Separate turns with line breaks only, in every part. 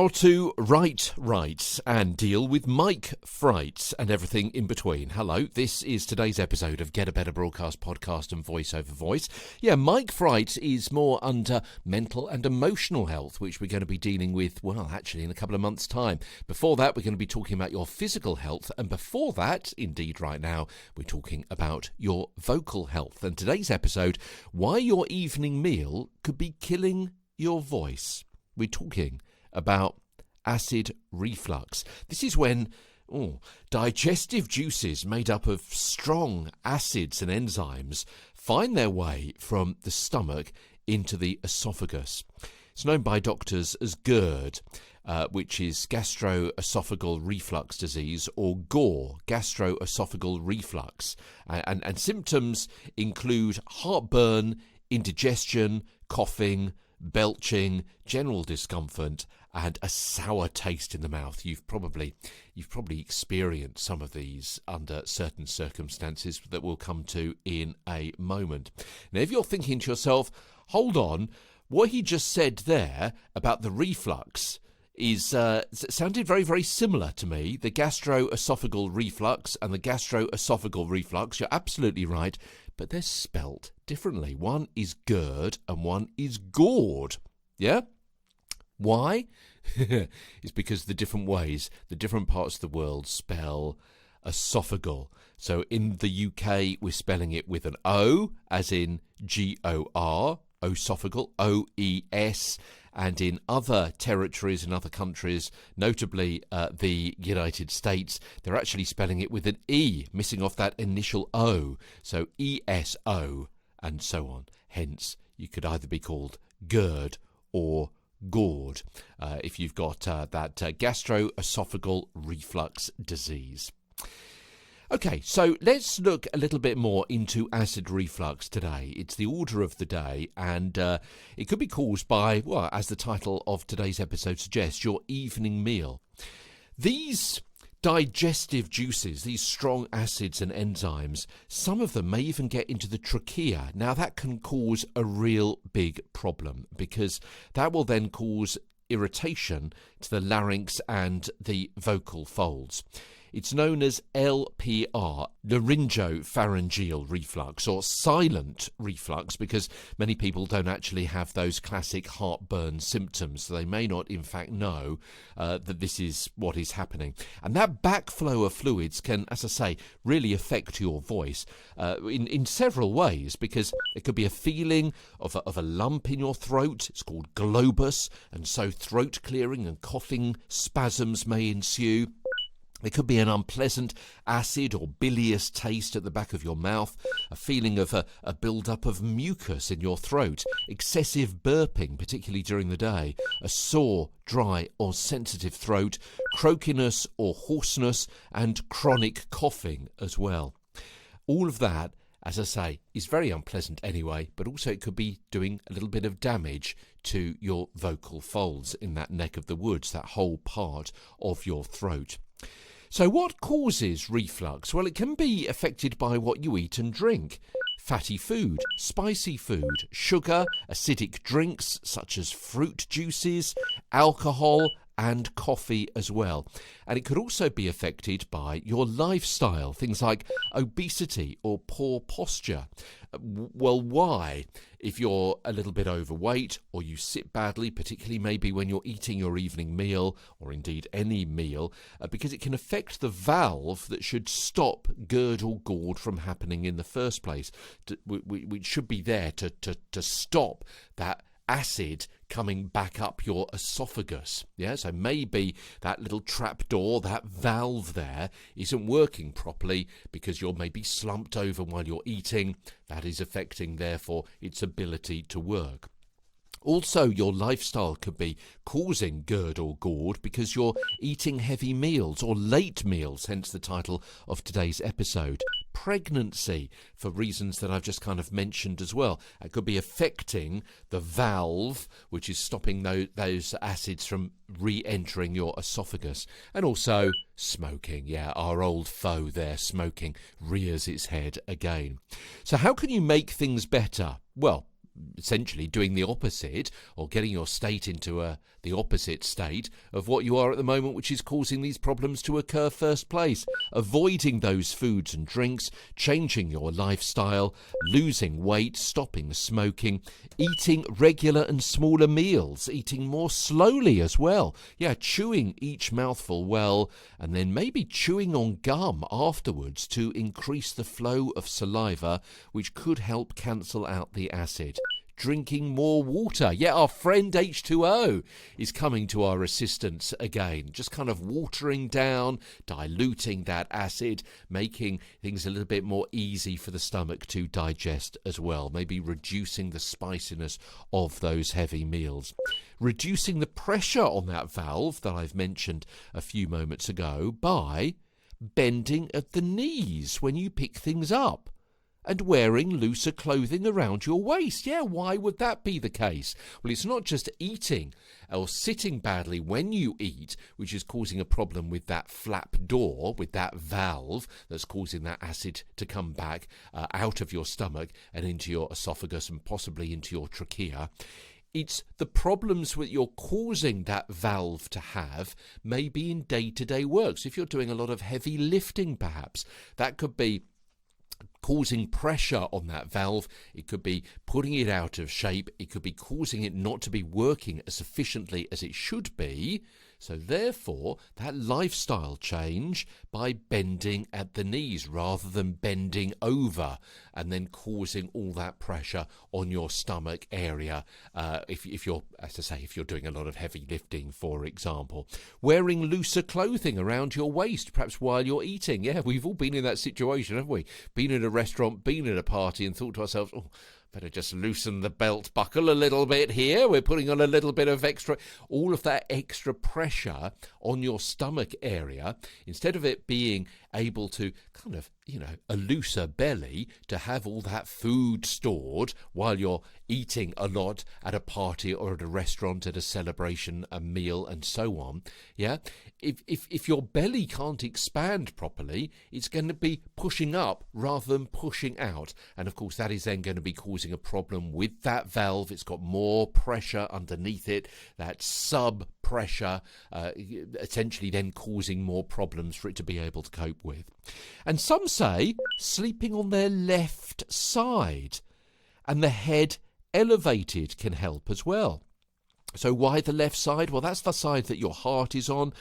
How to write right and deal with mic fright and everything in between. Hello, this is today's episode of Get a Better Broadcast Podcast and Voice Over Voice. Yeah, mic fright is more under mental and emotional health, which we're going to be dealing with, well, actually in a couple of months' time. Before that, we're going to be talking about your physical health. And before that, indeed right now, we're talking about your vocal health. And today's episode, why your evening meal could be killing your voice. We're talking about acid reflux. This is when digestive juices made up of strong acids and enzymes find their way from the stomach into the esophagus. It's known by doctors as GERD, which is gastro-esophageal reflux disease, or GORE, gastro-esophageal reflux. And symptoms include heartburn, indigestion, coughing, belching, general discomfort, and a sour taste in the mouth. You've probably experienced some of these under certain circumstances that we'll come to in a moment. Now, if you're thinking to yourself, hold on, what he just said there about the reflux is sounded very, very similar to me. The gastro-esophageal reflux and the gastro-esophageal reflux, you're absolutely right, but they're spelt differently. One is GERD and one is GORD. Yeah? Why? It's because the different ways, the different parts of the world spell esophageal. So in the UK, we're spelling it with an O, as in G-O-R, oesophageal, O-E-S, and in other territories and other countries, notably the United States, they're actually spelling it with an E, missing off that initial O, so E-S-O, and so on. Hence, you could either be called GERD or GORD if you've got that gastro-esophageal reflux disease. Okay, so let's look a little bit more into acid reflux today. It's the order of the day, and it could be caused by, well, as the title of today's episode suggests, your evening meal. These digestive juices, these strong acids and enzymes, some of them may even get into the trachea. Now, that can cause a real big problem because that will then cause irritation to the larynx and the vocal folds. It's known as LPR, laryngo-pharyngeal reflux, or silent reflux, because many people don't actually have those classic heartburn symptoms. So they may not, in fact, know that this is what is happening. And that backflow of fluids can, as I say, really affect your voice in several ways, because it could be a feeling of a lump in your throat. It's called globus, and so throat clearing and coughing spasms may ensue. There could be an unpleasant acid or bilious taste at the back of your mouth, a feeling of a build-up of mucus in your throat, excessive burping, particularly during the day, a sore, dry or sensitive throat, croakiness or hoarseness, and chronic coughing as well. All of that, as I say, is very unpleasant anyway, but also it could be doing a little bit of damage to your vocal folds in that neck of the woods, that whole part of your throat. So what causes reflux? Well, it can be affected by what you eat and drink. Fatty food, spicy food, sugar, acidic drinks such as fruit juices, alcohol, and coffee as well. And it could also be affected by your lifestyle, things like obesity or poor posture. Well, why? If you're a little bit overweight or you sit badly, particularly maybe when you're eating your evening meal or indeed any meal, because it can affect the valve that should stop GERD or GORD from happening in the first place, which should be there to stop that acid coming back up your esophagus. Yeah, so maybe that little trap door, that valve there, isn't working properly because you're maybe slumped over while you're eating. That is affecting, therefore, its ability to work. Also, your lifestyle could be causing GERD or GORD because you're eating heavy meals or late meals, hence the title of today's episode. Pregnancy, for reasons that I've just kind of mentioned as well. It could be affecting the valve, which is stopping those acids from re-entering your esophagus. And also smoking. Yeah, our old foe there, smoking, rears its head again. So how can you make things better? Well, essentially doing the opposite or getting your state into the opposite state of what you are at the moment, which is causing these problems to occur first place. Avoiding those foods and drinks, changing your lifestyle, losing weight, stopping smoking, eating regular and smaller meals, eating more slowly as well. Yeah, chewing each mouthful well, and then maybe chewing on gum afterwards to increase the flow of saliva, which could help cancel out the acid. Drinking more water. Yeah, our friend H2O is coming to our assistance again. Just kind of watering down, diluting that acid, making things a little bit more easy for the stomach to digest as well. Maybe reducing the spiciness of those heavy meals. Reducing the pressure on that valve that I've mentioned a few moments ago by bending at the knees when you pick things up. And wearing looser clothing around your waist. Yeah, why would that be the case? Well, it's not just eating or sitting badly when you eat, which is causing a problem with that flap door, with that valve that's causing that acid to come back out of your stomach and into your esophagus and possibly into your trachea. It's the problems that you're causing that valve to have, maybe in day-to-day work. So if you're doing a lot of heavy lifting, perhaps, that could be causing pressure on that valve. It could be putting it out of shape. It could be causing it not to be working as efficiently as it should be. So therefore, that lifestyle change by bending at the knees rather than bending over and then causing all that pressure on your stomach area. If you're, as I say, if you're doing a lot of heavy lifting, for example. Wearing looser clothing around your waist, perhaps while you're eating. Yeah, we've all been in that situation, haven't we? Been at a restaurant, been at a party and thought to ourselves, oh, better just loosen the belt buckle a little bit here. We're putting on a little bit of extra, all of that extra pressure on your stomach area, instead of it being able to kind of, a looser belly to have all that food stored while you're eating a lot at a party or at a restaurant, at a celebration, a meal, and so on. Yeah, if your belly can't expand properly, it's going to be pushing up rather than pushing out, and of course that is then going to be causing a problem with that valve. It's got more pressure underneath it, that sub pressure, essentially then causing more problems for it to be able to cope with. And some say sleeping on their left side and the head elevated can help as well. So why the left side? Well, that's the side that your heart is on.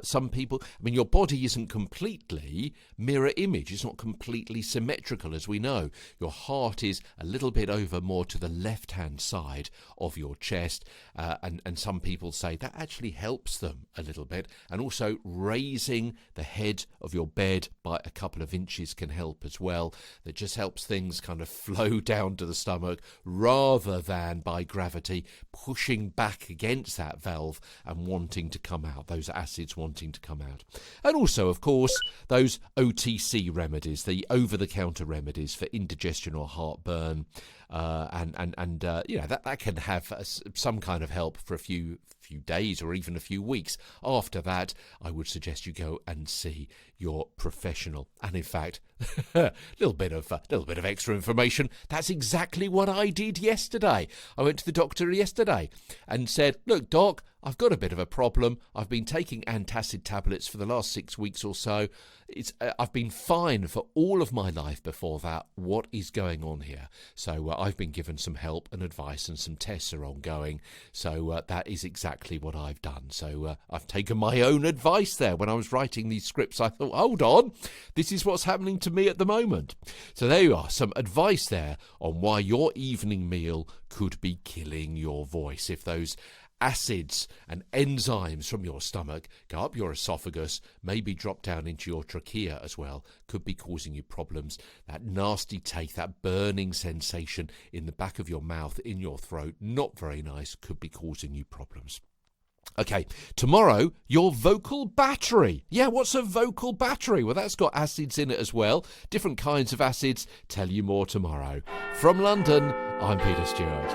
Some people, your body isn't completely mirror image. It's not completely symmetrical, as we know. Your heart is a little bit over more to the left-hand side of your chest. And some people say that actually helps them a little bit. And also raising the head of your bed by a couple of inches can help as well. That just helps things kind of flow down to the stomach rather than by gravity pushing back against that valve and wanting to come out, those acids wanting to come out. And also, of course, those OTC remedies, the over-the-counter remedies for indigestion or heartburn, that can have some kind of help for a few days or even a few weeks. After that, I would suggest you go and see your professional. And in fact, a little bit of extra information. That's exactly what I did yesterday. I went to the doctor yesterday and said, "Look, doc, I've got a bit of a problem. I've been taking antacid tablets for the last 6 weeks or so. I've been fine for all of my life before that. What is going on here?" So I've been given some help and advice, and some tests are ongoing. So that is exactly what I've done. So I've taken my own advice there. When I was writing these scripts, I thought, hold on, this is what's happening to me at the moment. So there you are, some advice there on why your evening meal could be killing your voice. If those acids and enzymes from your stomach go up your esophagus, maybe drop down into your trachea as well, could be causing you problems. That nasty taste, that burning sensation in the back of your mouth, in your throat, not very nice, could be causing you problems. Okay, tomorrow, your vocal battery. Yeah, what's a vocal battery? Well, that's got acids in it as well. Different kinds of acids. Tell you more tomorrow. From London, I'm Peter Stewart.